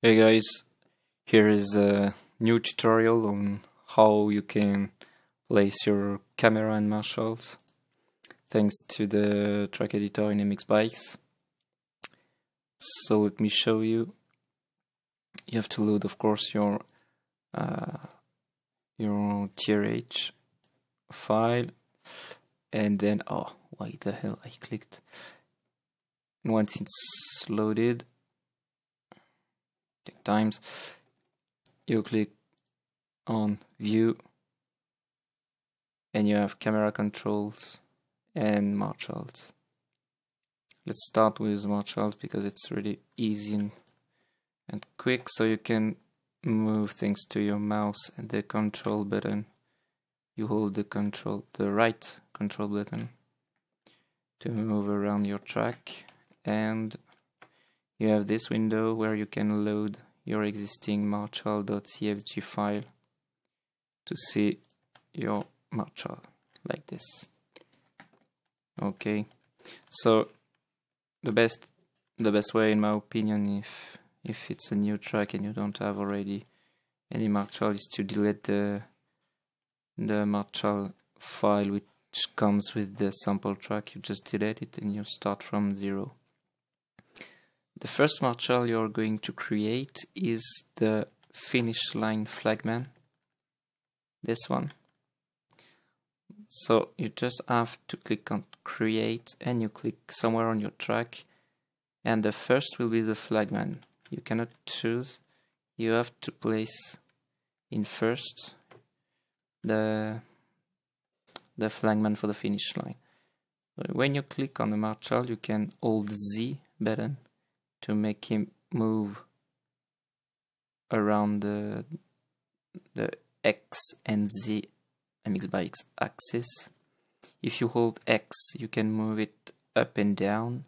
Hey guys, here is a new tutorial on how you can place your camera and Marshals thanks to the track editor in MXBikes. So let me show you. You have to load, of course, your TRH file, and then why the hell I clicked. And once it's loaded, take times, you click on View, and you have camera controls and Marshals. Let's start with Marshals because it's really easy and quick, so you can move things to your mouse and the control button. You hold the right control button to move around your track, and you have this window where you can load your existing marshal.cfg file to see your Marshal like this. Okay, so the best way, in my opinion, if it's a new track and you don't have already any Marshal, is to delete the Marshal file which comes with the sample track. You just delete it and you start from zero. The first Marshal you're going to create is the finish line flagman, this one. So you just have to click on create and you click somewhere on your track, and the first will be the flagman. You cannot choose, you have to place in first the flagman for the finish line. When you click on the Marshal, you can hold Z button to make him move around the X and Z MXBikes axis. If you hold X, you can move it up and down.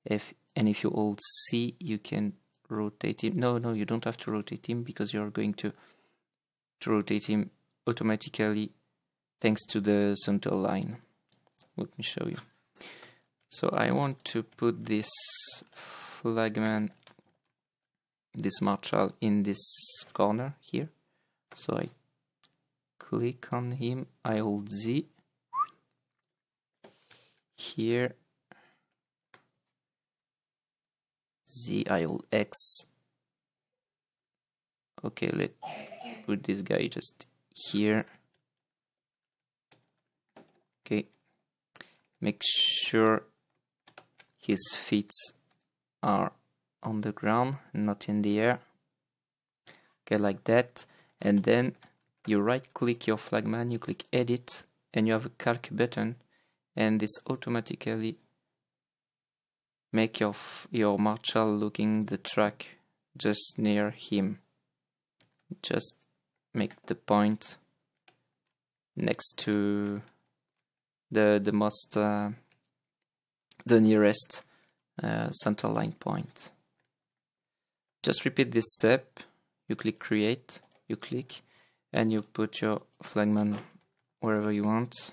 If you hold C, you can rotate him. No, you don't have to rotate him because you're going to rotate him automatically thanks to the center line. Let me show you. So I want to put this flagman, this Marshal, in this corner here. So I click on him, I hold Z here, Z, I hold X. Okay, let's put this guy just here. Okay, make sure his feet are on the ground, not in the air. Okay, like that. And then you right click your flagman, you click edit, and you have a calc button, and this automatically make your Marshal looking the track just near him. Just make the point next to the nearest center line point. Just repeat this step. You click create, you click, and you put your flagman wherever you want,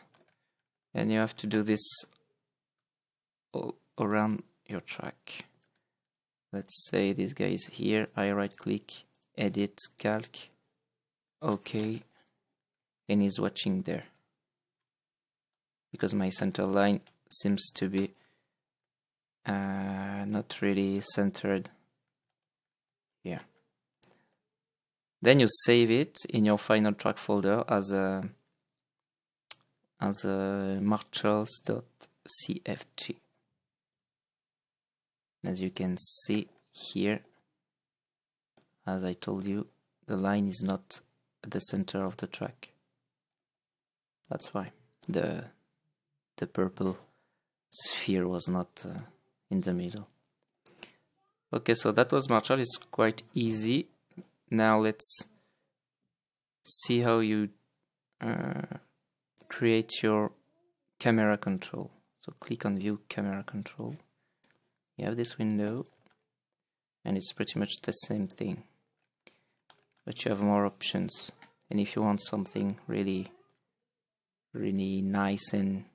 and you have to do this all around your track. Let's say this guy is here. I right click, edit, calc, okay, and he's watching there because my center line seems to be not really centered here. Then you save it in your final track folder as a marshals.cfg. As you can see here, as I told you, the line is not at the center of the track. That's why the purple sphere was not in the middle. Okay, so that was Marshal. It's quite easy. Now let's see how you create your camera control. So click on View Camera Control. You have this window, and it's pretty much the same thing, but you have more options. And if you want something really nice and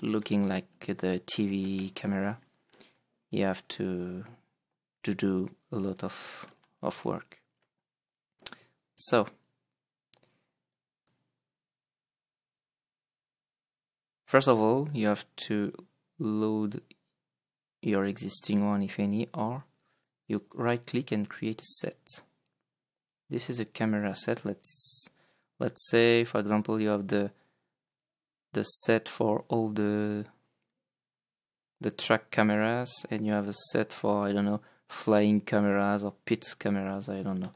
looking like the TV camera, you have to do a lot of work. So first of all, you have to load your existing one, if any, or you right click and create a set. This is a camera set. Let's say, for example, you have the set for all the track cameras, and you have a set for, I don't know, flying cameras or pit cameras, I don't know.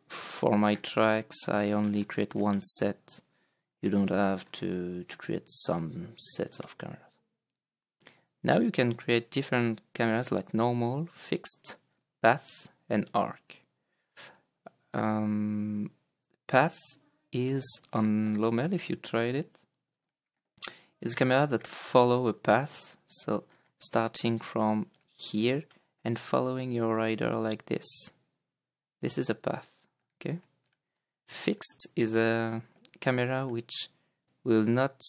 For my tracks, I only create one set. You don't have to create some sets of cameras. Now you can create different cameras like normal, fixed, path, and arc. Path is on MoukLab, if you tried it. It's a camera that follow a path, so starting from here and following your rider like this. This is a path, okay? Fixed is a camera which will not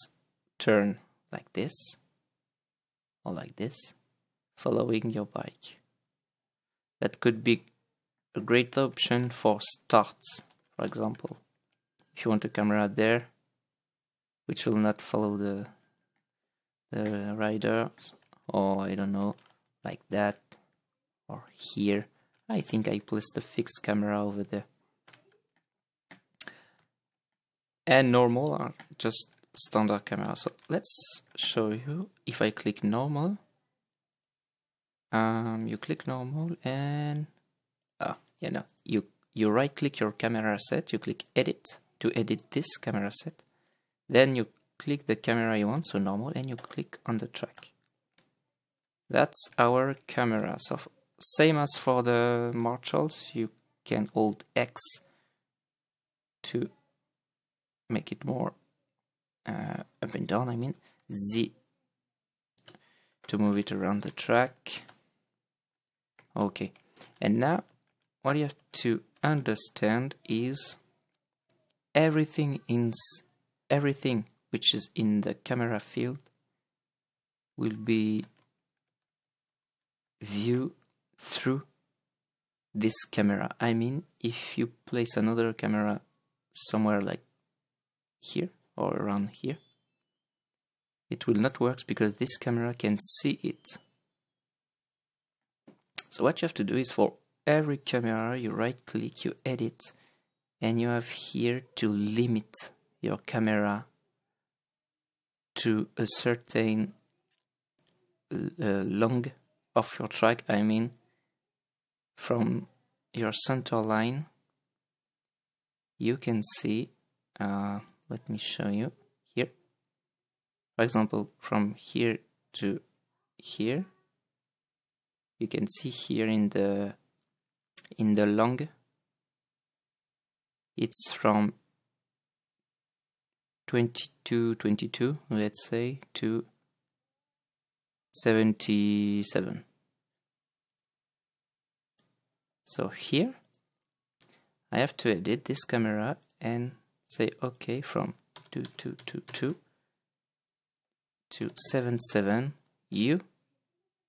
turn like this or like this, following your bike. That could be a great option for starts, for example. If you want a camera there which will not follow the rider, or I don't know, like that, or here. I think I placed the fixed camera over there. And normal are just standard camera. So let's show you. If I click normal, you click normal, and you right click your camera set, you click edit to edit this camera set, then you click the camera you want, so normal, and you click on the track. That's our camera. So same as for the Marshals, you can hold X to make it more up and down, I mean Z to move it around the track. Okay, and now what you have to understand is everything which is in the camera field will be viewed through this camera. I mean, if you place another camera somewhere like here or around here, it will not work because this camera can see it. So what you have to do is, for every camera, you right click, you edit, and you have here to limit your camera to a certain length of your track. I mean, from your center line, you can see, let me show you here. For example, from here to here, you can see here in the long, it's from 22, let's say, to 77. So here I have to edit this camera and say okay, from 2 to 77,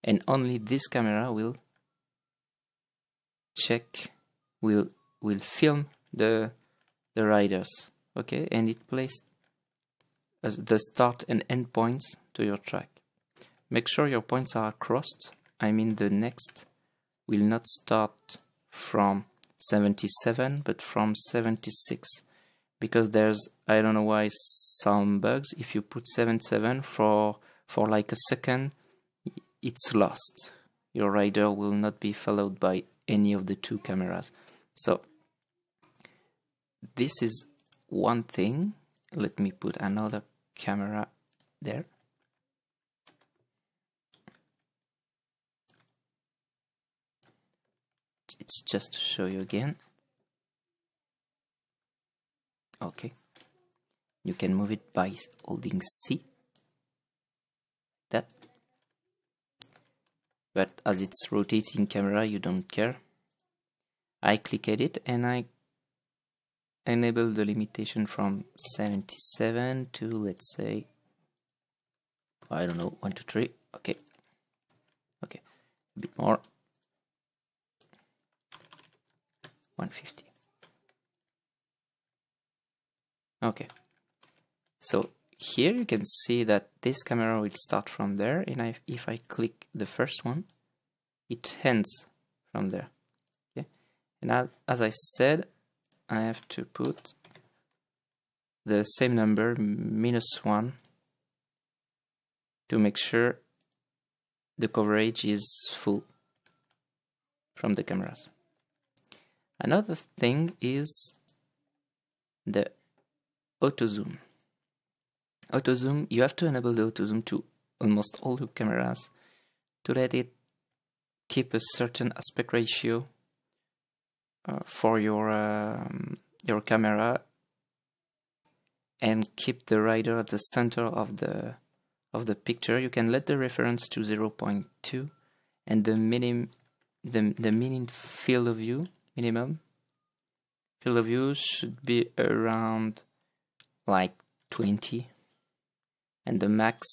and only this camera will film the riders, okay, and it plays the start and end points to your track. Make sure your points are crossed. I mean, the next will not start from 77 but from 76, because there's, I don't know why, some bugs. If you put 77 for like a second, it's lost. Your rider will not be followed by any of the two cameras. So this is one thing. Let me put another camera there. It's just to show you again. Okay, you can move it by holding C, that, but as it's rotating camera, you don't care. I click edit and I enable the limitation from 77 to, let's say, I don't know, 1, 2, 3. Okay, a bit more. 150. Okay. So here you can see that this camera will start from there, and if I click the first one, it ends from there. Okay. And as I said, I have to put the same number, -1, to make sure the coverage is full from the cameras. Another thing is the auto zoom. Auto zoom, you have to enable the auto zoom to almost all your cameras to let it keep a certain aspect ratio for your camera and keep the rider at the center of the picture. You can let the reference to 0.2 and the minimum field of view should be around like 20, and the max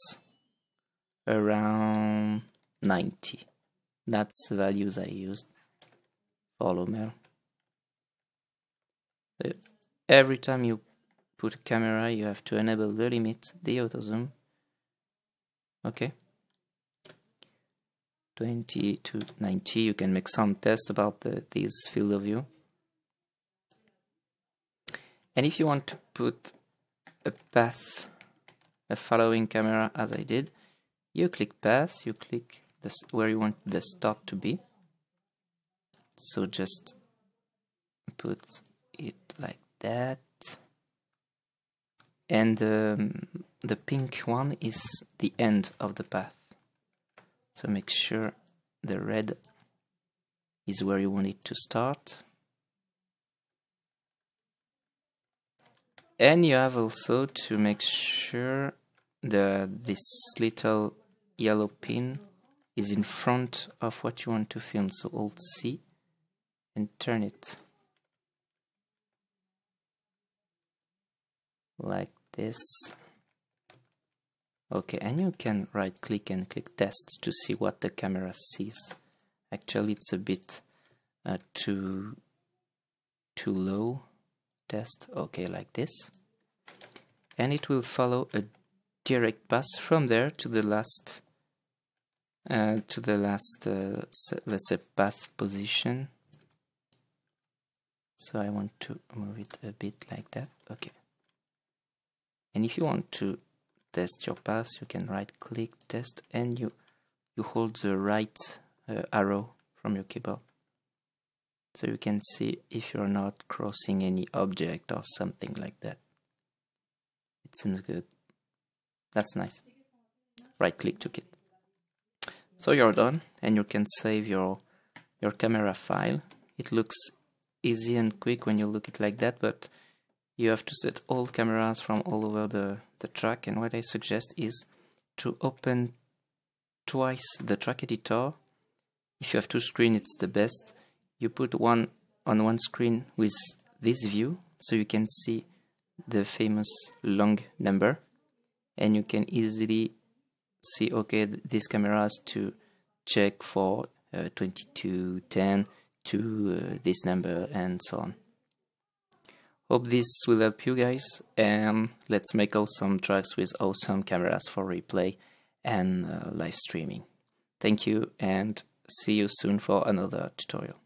around 90. That's the values I used for Lumiere. So every time you put a camera, you have to enable the limit, the auto zoom. Okay, 20 to 90. You can make some tests about this field of view. And if you want to put a path, a following camera, as I did, you click path, you click this where you want the start to be. So just put it like that. And the pink one is the end of the path. So make sure the red is where you want it to start. And you have also to make sure this little yellow pin is in front of what you want to film. So Alt C and turn it like this. Okay, and you can right click and click test to see what the camera sees. Actually, it's a bit too low. Test, okay, like this, and it will follow a direct path from there to the last let's say path position. So I want to move it a bit like that. Okay, and if you want to test your path, you can right click test, and you hold the right arrow from your keyboard. So you can see if you're not crossing any object or something like that. It seems good. That's nice. Right click to it. So you're done, and you can save your camera file. It looks easy and quick when you look at it like that, but you have to set all cameras from all over the track. And what I suggest is to open twice the track editor. If you have two screens, it's the best. You put one on one screen with this view, so you can see the famous long number, and you can easily see, okay, this camera has to check for 2210 to this number, and so on. Hope this will help you guys, and let's make awesome tracks with awesome cameras for replay and live streaming. Thank you, and see you soon for another tutorial.